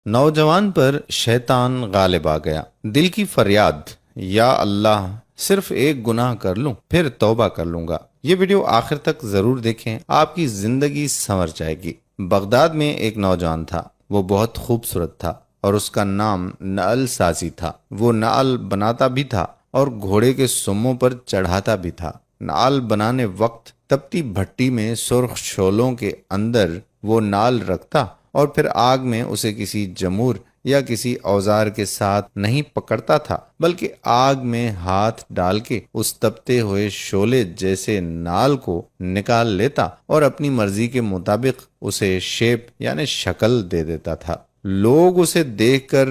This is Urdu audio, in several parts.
نوجوان پر شیطان غالب آ گیا۔ دل کی فریاد، یا اللہ صرف ایک گناہ کر لوں پھر توبہ کر لوں گا۔ یہ ویڈیو آخر تک ضرور دیکھیں، آپ کی زندگی سنور جائے گی۔ بغداد میں ایک نوجوان تھا، وہ بہت خوبصورت تھا اور اس کا نام نعل سازی تھا۔ وہ نعل بناتا بھی تھا اور گھوڑے کے سموں پر چڑھاتا بھی تھا۔ نعل بنانے وقت تپتی بھٹی میں سرخ شعلوں کے اندر وہ نعل رکھتا اور پھر آگ میں اسے کسی جمور یا کسی اوزار کے ساتھ نہیں پکڑتا تھا، بلکہ آگ میں ہاتھ ڈال کے اس تپتے ہوئے شعلے جیسے نعل کو نکال لیتا اور اپنی مرضی کے مطابق اسے شیپ یعنی شکل دے دیتا تھا۔ لوگ اسے دیکھ کر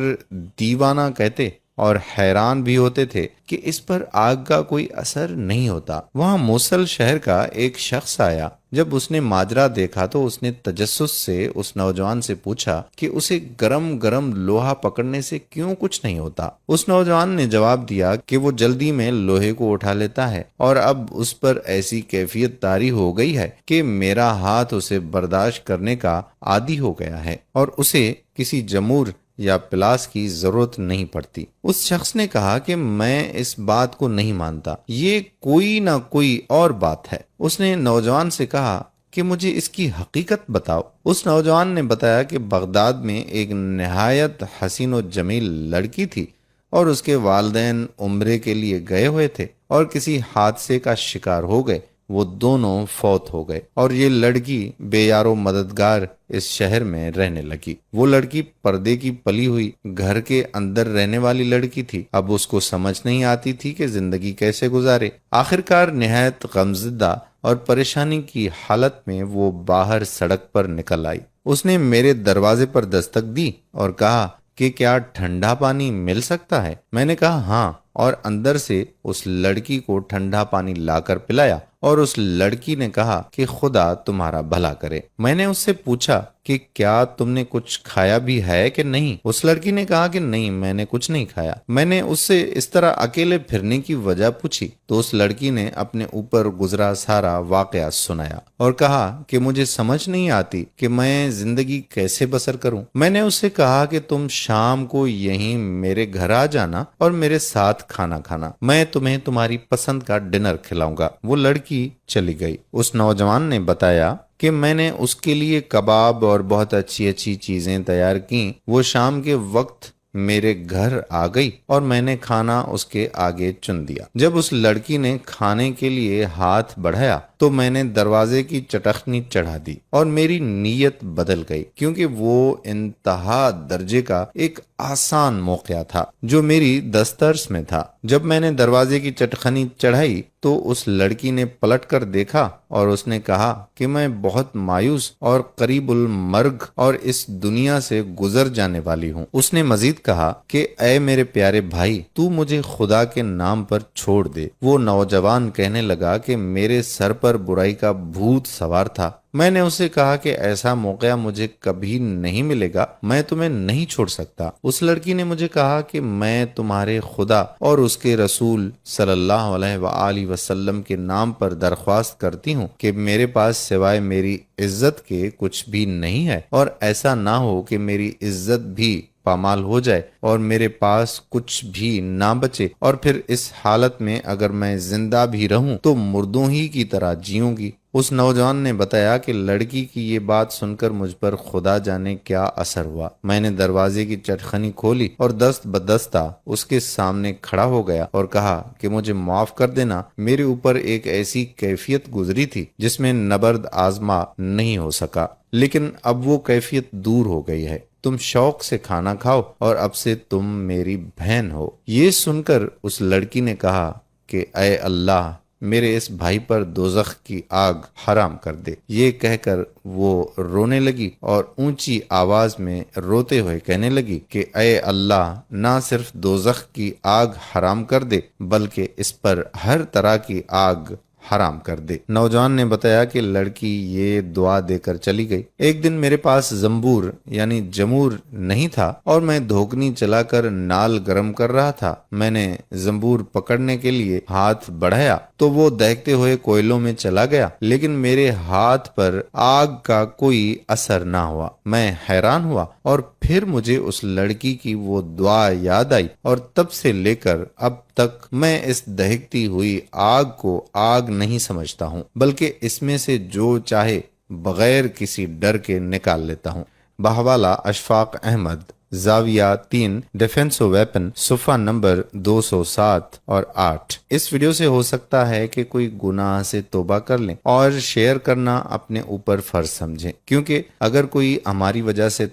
دیوانہ کہتے اور حیران بھی ہوتے تھے کہ اس پر آگ کا کوئی اثر نہیں ہوتا۔ وہاں موصل شہر کا ایک شخص آیا۔ جب اس نے ماجرا دیکھا تو اس نے تجسس سے اس نوجوان سے پوچھا کہ اسے گرم گرم لوہا پکڑنے سے کیوں کچھ نہیں ہوتا۔ اس نوجوان نے جواب دیا کہ وہ جلدی میں لوہے کو اٹھا لیتا ہے اور اب اس پر ایسی کیفیت طاری ہو گئی ہے کہ میرا ہاتھ اسے برداشت کرنے کا عادی ہو گیا ہے اور اسے کسی جمور یا پلاس کی ضرورت نہیں پڑتی۔ اس شخص نے کہا کہ میں اس بات کو نہیں مانتا، یہ کوئی نہ کوئی اور بات ہے۔ اس نے نوجوان سے کہا کہ مجھے اس کی حقیقت بتاؤ۔ اس نوجوان نے بتایا کہ بغداد میں ایک نہایت حسین و جمیل لڑکی تھی اور اس کے والدین عمرے کے لیے گئے ہوئے تھے اور کسی حادثے کا شکار ہو گئے۔ وہ دونوں فوت ہو گئے اور یہ لڑکی بے یار و مددگار اس شہر میں رہنے لگی۔ وہ لڑکی پردے کی پلی ہوئی گھر کے اندر رہنے والی لڑکی تھی۔ اب اس کو سمجھ نہیں آتی تھی کہ زندگی کیسے گزارے۔ آخرکار نہایت غمزدہ اور پریشانی کی حالت میں وہ باہر سڑک پر نکل آئی۔ اس نے میرے دروازے پر دستک دی اور کہا کہ کیا ٹھنڈا پانی مل سکتا ہے؟ میں نے کہا ہاں، اور اندر سے اس لڑکی کو ٹھنڈا پانی لا کر پلایا اور اس لڑکی نے کہا کہ خدا تمہارا بھلا کرے۔ میں نے اس سے پوچھا کہ کیا تم نے کچھ کھایا بھی ہے کہ نہیں؟ اس لڑکی نے کہا کہ نہیں، میں نے کچھ نہیں کھایا۔ میں نے اس سے اس طرح اکیلے پھرنے کی وجہ پوچھی تو اس لڑکی نے اپنے اوپر گزرا سارا واقعہ سنایا اور کہا کہ مجھے سمجھ نہیں آتی کہ میں زندگی کیسے بسر کروں۔ میں نے اس سے کہا کہ تم شام کو یہیں میرے گھر آ جانا اور میرے ساتھ کھانا کھانا، میں تمہیں تمہاری پسند کا ڈنر کھلاؤں گا۔ وہ لڑکی چلی گئی۔ اس نوجوان نے بتایا کہ میں نے اس کے لیے کباب اور بہت اچھی اچھی چیزیں تیار کیں۔ وہ شام کے وقت میرے گھر آ گئی اور میں نے کھانا اس کے آگے چن دیا۔ جب اس لڑکی نے کھانے کے لیے ہاتھ بڑھایا تو میں نے دروازے کی چٹخنی چڑھا دی اور میری نیت بدل گئی، کیونکہ وہ انتہا درجے کا ایک آسان موقع تھا جو میری دسترس میں تھا۔ جب میں نے دروازے کی چٹخنی چڑھائی تو اس لڑکی نے پلٹ کر دیکھا اور اس نے کہا کہ میں بہت مایوس اور قریب المرگ اور اس دنیا سے گزر جانے والی ہوں۔ اس نے مزید کہا کہ اے میرے پیارے بھائی، تو مجھے خدا کے نام پر چھوڑ دے۔ وہ نوجوان کہنے لگا کہ میرے سر پر برائی کا بھوت سوار تھا۔ میں نے اسے کہا کہ ایسا موقع مجھے کبھی نہیں ملے گا، میں تمہیں نہیں چھوڑ سکتا۔ اس لڑکی نے مجھے کہا کہ میں تمہارے خدا اور اس کے رسول صلی اللہ علیہ وآلہ وسلم کے نام پر درخواست کرتی ہوں کہ میرے پاس سوائے میری عزت کے کچھ بھی نہیں ہے، اور ایسا نہ ہو کہ میری عزت بھی پامال ہو جائے اور میرے پاس کچھ بھی نہ بچے، اور پھر اس حالت میں اگر میں زندہ بھی رہوں تو مردوں ہی کی طرح جیوں گی۔ اس نوجوان نے بتایا کہ لڑکی کی یہ بات سن کر مجھ پر خدا جانے کیا اثر ہوا۔ میں نے دروازے کی چٹخنی کھولی اور دست بدستہ اس کے سامنے کھڑا ہو گیا اور کہا کہ مجھے معاف کر دینا، میرے اوپر ایک ایسی کیفیت گزری تھی جس میں نبرد آزما نہیں ہو سکا، لیکن اب وہ کیفیت دور ہو گئی ہے۔ تم شوق سے کھانا کھاؤ اور اب سے تم میری بہن ہو۔ یہ سن کر اس لڑکی نے کہا کہ اے اللہ، میرے اس بھائی پر دوزخ کی آگ حرام کر دے۔ یہ کہہ کر وہ رونے لگی اور اونچی آواز میں روتے ہوئے کہنے لگی کہ اے اللہ، نہ صرف دوزخ کی آگ حرام کر دے بلکہ اس پر ہر طرح کی آگ حرام کر دے۔ نوجوان نے بتایا کہ لڑکی یہ دعا دے کر چلی گئی۔ ایک دن میرے پاس زنبور یعنی جمور نہیں تھا اور میں دھوکنی چلا کر نال گرم کر رہا تھا۔ میں نے زنبور پکڑنے کے لیے ہاتھ بڑھایا تو وہ دہتے ہوئے کوئلوں میں چلا گیا، لیکن میرے ہاتھ پر آگ کا کوئی اثر نہ ہوا۔ میں حیران ہوا اور پھر مجھے اس لڑکی کی وہ دعا یاد آئی، اور تب سے لے کر اب تک میں اس دہکتی ہوئی آگ کو آگ نہیں سمجھتا ہوں، بلکہ اس میں سے جو چاہے بغیر کسی ڈر کے نکال لیتا ہوں۔ بحوالہ اشفاق احمد، زاویہ 3، ڈیفنس و ویپن، صفحہ نمبر 207 اور 8۔ اس ویڈیو سے ہو سکتا ہے کہ کوئی گناہ سے توبہ کر لیں اور شیئر کرنا اپنے اوپر فرض سمجھیں، کیونکہ اگر کوئی ہماری وجہ سے